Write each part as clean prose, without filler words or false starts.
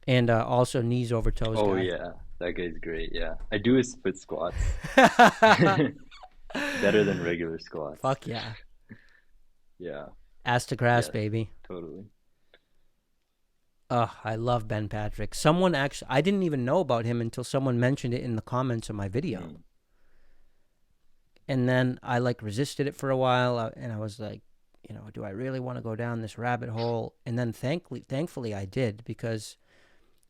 And also knees over toes Oh guy. yeah, that guy's great. Yeah, I do his split squats better than regular squats. Fuck yeah. Yeah. Ass to grass, Yes. baby. Totally. I love Ben Patrick. Someone actually, I didn't even know about him until someone mentioned it in the comments of my video. Mm. And then I like resisted it for a while, and I was like, do I really want to go down this rabbit hole? And then thankfully I did, because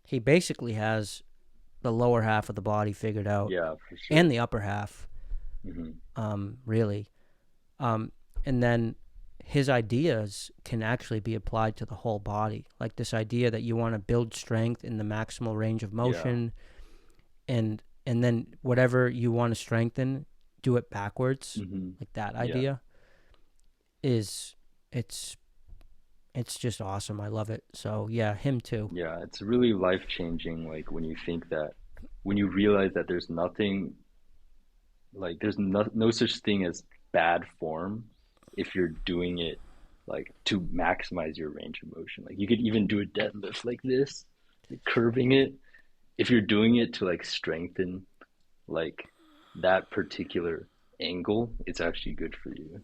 he basically has the lower half of the body figured out Yeah, for and sure. the upper half, Hmm. really. Um, and then his ideas can actually be applied to the whole body. Like this idea that you want to build strength in the maximal range of Yeah. motion, and then whatever you want to strengthen, do it backwards. Hmm. Like that Yeah. idea is it's it's just awesome. I love it. So yeah, him too. Yeah. It's really life changing. Like when you think that, when you realize that there's nothing, like there's no such thing as bad form if you're doing it like to maximize your range of motion. Like you could even do a deadlift like this, like curving it. If you're doing it to like strengthen like that particular angle, it's actually good for you.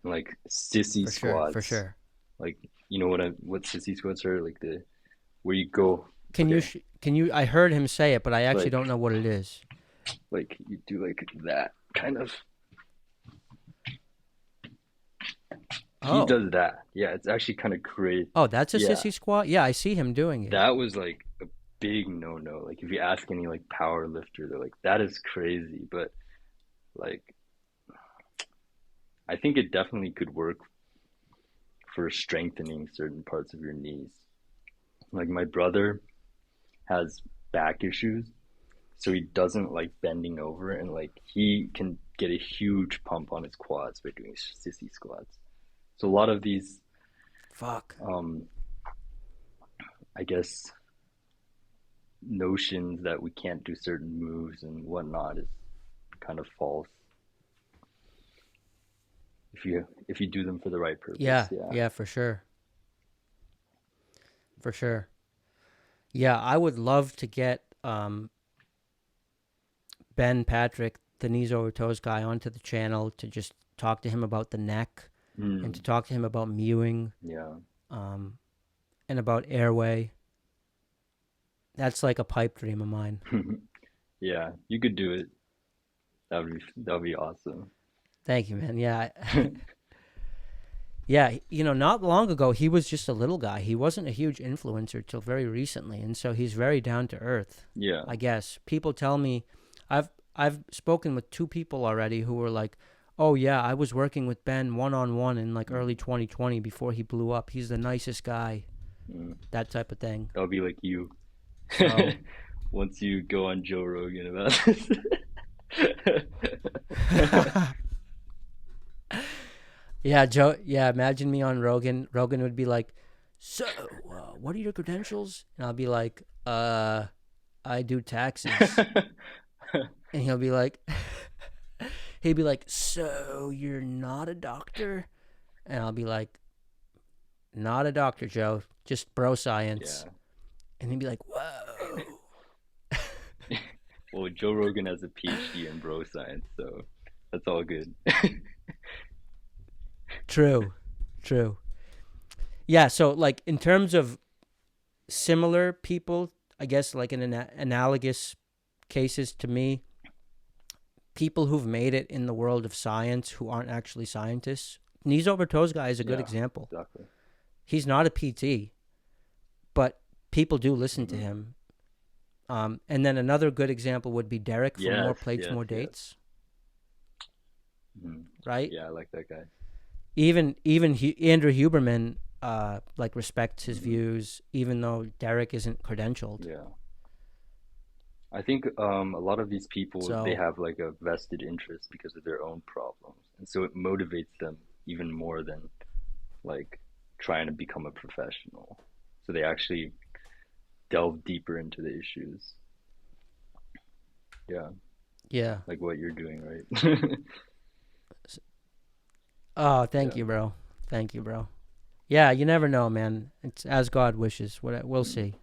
Like sissy For sure, for squats, sure. like you know what sissy squats are? Like the where you go, Can you okay, sh- can you? I heard him say it, but I actually like don't know what it is. you do like that kind of. He Oh, does that. Yeah, it's actually kind of crazy. oh, that's a Yeah, sissy squat. Yeah, I see him doing it. that was like a big no-no. Like if you ask any like power lifter, they're like, that is crazy. But like I think it definitely could work for strengthening certain parts of your knees. Like my brother has back issues, so he doesn't like bending over, and like he can get a huge pump on his quads by doing sissy squats. So a lot of these, Fuck. um, I guess, notions that we can't do certain moves and whatnot is kind of false if you do them for the right purpose. Yeah, Yeah. yeah, for sure, for sure. Yeah, I would love to get Ben Patrick, the knees over toes guy, onto the channel to just talk to him about the neck, and to Mm, talk to him about mewing, yeah. um, and about airway. That's like a pipe dream of mine. Yeah, you could do it. That would be awesome. Thank you, man. Yeah, yeah. Not long ago he was just a little guy. He wasn't a huge influencer till very recently, and so he's very down to earth. Yeah. I guess people tell me, I've spoken with two people already who were like, "Oh yeah, I was working with Ben one on one in like early Mm, 2020 before he blew up. He's the nicest guy." mm. That type of thing. That'll be like you. So Once you go on Joe Rogan about this. yeah, Joe. Yeah, imagine me on Rogan. Rogan would be like, "So, what are your credentials?" And I'll be like, I do taxes." And he'd be like, "So you're not a doctor?" And I'll be like, "Not a doctor, Joe. Just bro science." Yeah. And he'd be like, "Whoa." Well, Joe Rogan has a PhD in bro science, so that's all good. True, true. Yeah. So like in terms of similar people, I guess like in analogous cases to me, people who've made it in the world of science who aren't actually scientists. Knees over toes guy is a good Yeah, example. exactly. He's not a PT, but people do listen to Hmm. him. And then another good example would be Derek from More Yes, Plates, yes, More yes. Dates, Hmm. right? Yeah, I like that guy. Even Andrew Huberman, like respects his Hmm. views, even though Derek isn't credentialed. Yeah. I think a lot of these people they So have like a vested interest because of their own problems, and so it motivates them even more than like trying to become a professional. So they actually delve deeper into the issues. Yeah, yeah. like what you're doing, right? Oh, thank Yeah. you, bro. Thank you, bro. Yeah, you never know, man. It's as God wishes. What we'll see.